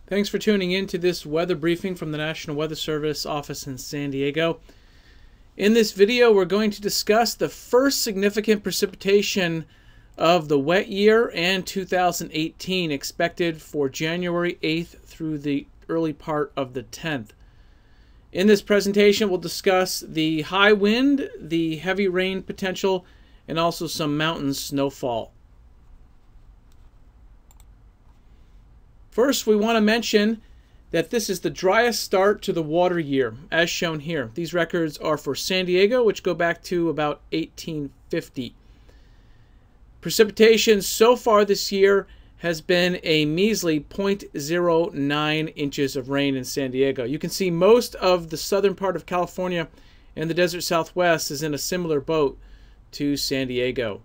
Thanks for tuning in to this weather briefing from the National Weather Service office in San Diego. In this video, we're going to discuss the first significant precipitation of the wet year and 2018 expected for January 8th through the early part of the 10th. In this presentation, we'll discuss the high wind, the heavy rain potential, and also some mountain snowfall. First, we want to mention that this is the driest start to the water year, as shown here. These records are for San Diego, which go back to about 1850. Precipitation so far this year has been a measly 0.09 inches of rain in San Diego. You can see most of the southern part of California and the desert southwest is in a similar boat to San Diego.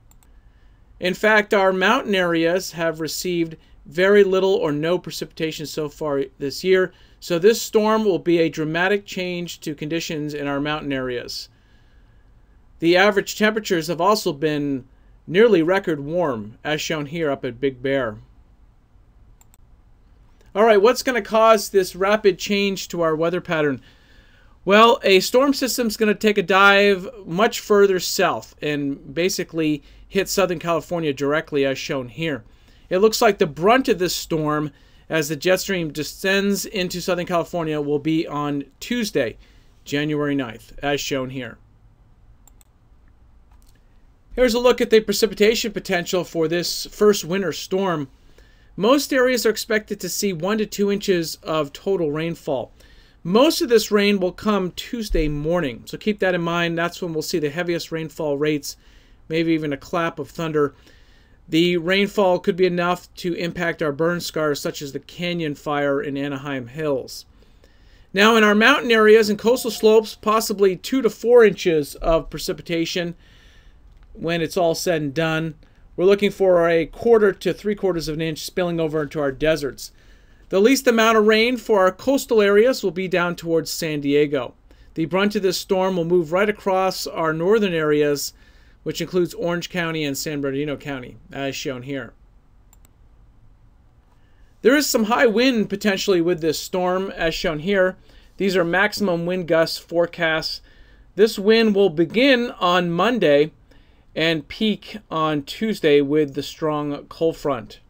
In fact, our mountain areas have received very little or no precipitation so far this year, so this storm will be a dramatic change to conditions in our mountain areas. The average temperatures have also been nearly record warm, as shown here up at Big Bear. Alright, what's going to cause this rapid change to our weather pattern? Well, a storm system is going to take a dive much further south and basically hit Southern California directly, as shown here. It looks like the brunt of this storm, as the jet stream descends into Southern California, will be on Tuesday, January 9th, as shown here. Here's a look at the precipitation potential for this first winter storm. Most areas are expected to see 1 to 2 inches of total rainfall. Most of this rain will come Tuesday morning, so keep that in mind. That's when we'll see the heaviest rainfall rates, maybe even a clap of thunder. The rainfall could be enough to impact our burn scars, such as the Canyon Fire in Anaheim Hills. Now, in our mountain areas and coastal slopes, possibly 2 to 4 inches of precipitation when it's all said and done. We're looking for a 1/4 to 3/4 of an inch spilling over into our deserts. The least amount of rain for our coastal areas will be down towards San Diego. The brunt of this storm will move right across our northern areas, which includes Orange County and San Bernardino County, as shown here. There is some high wind potentially with this storm, as shown here. These are maximum wind gusts forecasts. This wind will begin on Monday and peak on Tuesday with the strong cold front.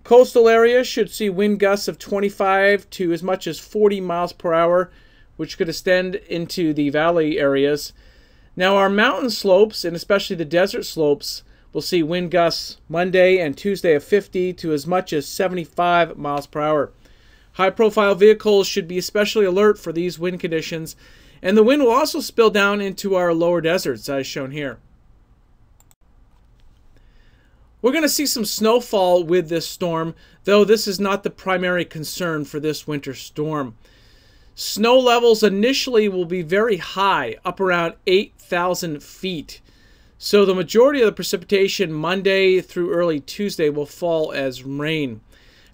Coastal areas should see wind gusts of 25 to as much as 40 miles per hour, which could extend into the valley areas. Now, our mountain slopes, and especially the desert slopes, will see wind gusts Monday and Tuesday of 50 to as much as 75 miles per hour. High-profile vehicles should be especially alert for these wind conditions, and the wind will also spill down into our lower deserts, as shown here. We're going to see some snowfall with this storm, though this is not the primary concern for this winter storm. Snow levels initially will be very high, up around 8,000 feet. So the majority of the precipitation Monday through early Tuesday will fall as rain.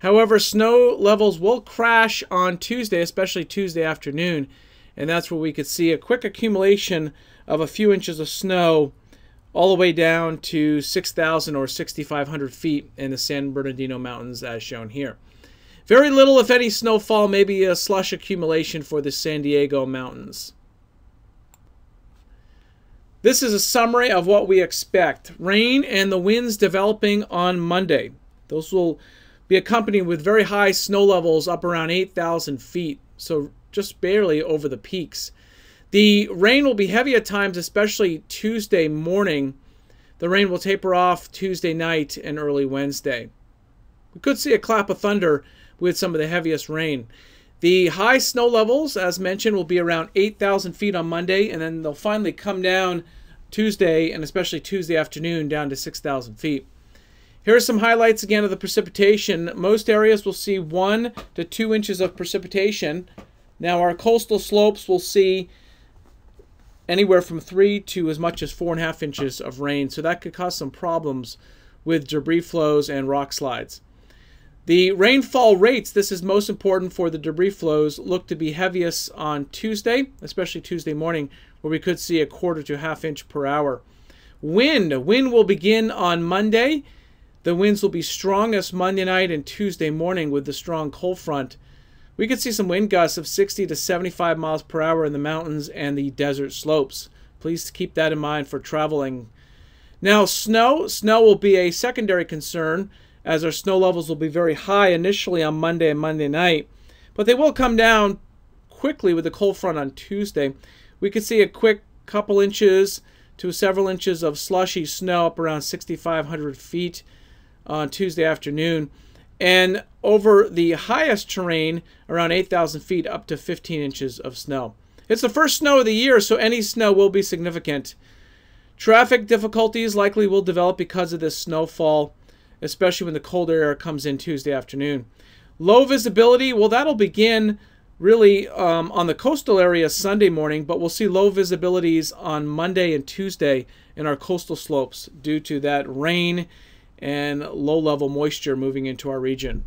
However, snow levels will crash on Tuesday, especially Tuesday afternoon, and that's where we could see a quick accumulation of a few inches of snow all the way down to 6,000 or 6,500 feet in the San Bernardino Mountains, as shown here. Very little, if any, snowfall, maybe a slush accumulation for the San Diego mountains. This is a summary of what we expect. Rain and the winds developing on Monday. Those will be accompanied with very high snow levels up around 8,000 feet, so just barely over the peaks. The rain will be heavy at times, especially Tuesday morning. The rain will taper off Tuesday night and early Wednesday. We could see a clap of thunder with some of the heaviest rain. The high snow levels, as mentioned, will be around 8,000 feet on Monday, and then they'll finally come down Tuesday, and especially Tuesday afternoon, down to 6,000 feet. Here are some highlights again of the precipitation. Most areas will see 1 to 2 inches of precipitation. Now, our coastal slopes will see anywhere from 3 to as much as 4.5 inches of rain, so that could cause some problems with debris flows and rock slides. The rainfall rates, this is most important for the debris flows, look to be heaviest on Tuesday, especially Tuesday morning, where we could see a 1/4 to 1/2 inch per hour. Wind will begin on Monday The winds will be strongest Monday night and Tuesday morning with the strong cold front. We could see some wind gusts of 60 to 75 miles per hour in the mountains and the desert slopes. Please keep that in mind for traveling. Now, snow will be a secondary concern, as our snow levels will be very high initially on Monday and Monday night, but they will come down quickly with the cold front on Tuesday. We could see a quick couple inches to several inches of slushy snow up around 6,500 feet on Tuesday afternoon, and over the highest terrain around 8,000 feet up to 15 inches of snow. It's the first snow of the year, so any snow will be significant. Traffic difficulties likely will develop because of this snowfall, especially when the colder air comes in Tuesday afternoon. Low visibility, well, that'll begin really on the coastal area Sunday morning, but we'll see low visibilities on Monday and Tuesday in our coastal slopes due to that rain and low-level moisture moving into our region.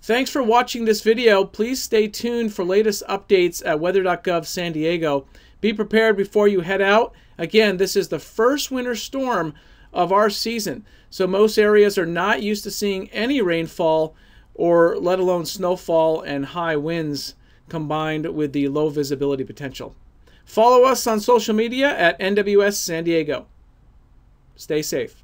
Thanks for watching this video. Please stay tuned for latest updates at weather.gov San Diego. Be prepared before you head out. Again, this is the first winter storm of our season, so most areas are not used to seeing any rainfall or let alone snowfall and high winds combined with the low visibility potential. Follow us on social media at NWS San Diego. Stay safe.